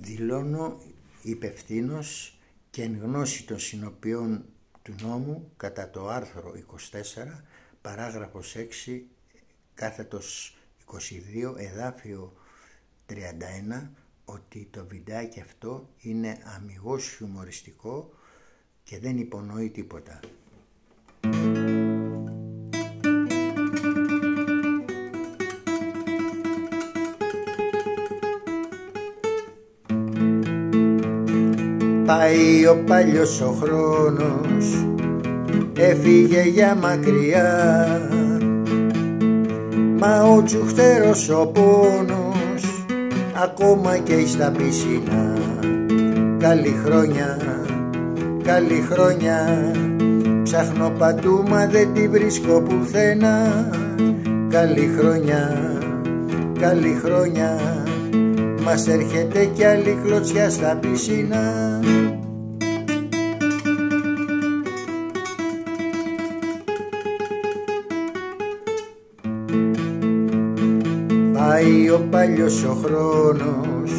Δηλώνω υπευθύνος και εν γνώση των συνοπιών του νόμου κατά το άρθρο 24 παράγραφος 6 κάθετος 22 εδάφιο 31 ότι το βιντεάκι αυτό είναι αμιγώς χιουμοριστικό και δεν υπονοεί τίποτα. Πάει ο παλιός ο χρόνος, έφυγε για μακριά, μα ο τσουχτερός ο πόνος ακόμα και στα πισινά. Καλή χρόνια, καλή χρόνια, ψάχνω παντού μα δεν τη βρίσκω πουθενά. Καλή χρόνια, καλή χρόνια, μας έρχεται κι άλλη κλωτσιά στα πισινά. Πάει ο παλιός ο χρόνος,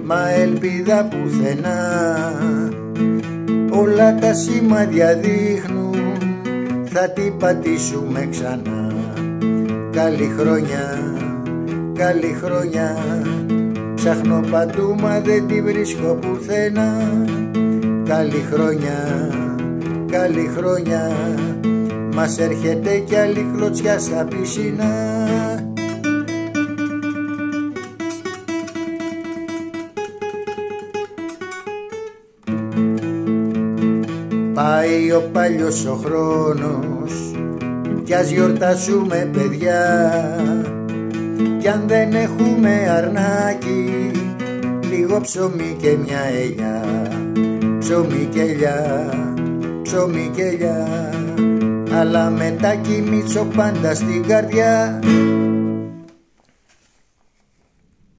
μα ελπίδα πουθενά. Όλα τα σημάδια δείχνουν, θα την πατήσουμε ξανά. Καλή χρόνια, καλή χρόνια, ψάχνω παντού μα δεν τη βρίσκω πουθενά. Καλή χρόνια, καλή χρόνια, μας έρχεται κι άλλη κλωτσιά στα πισινά. Πάει ο παλιός ο χρόνος κι ας γιορτάσουμε παιδιά, κι αν δεν έχουμε αρνάκι λίγο ψωμί και μια ελιά. Ψωμί και ελιά, ψωμί και ελιά, αλλά μετά κοιμήσω πάντα στην καρδιά.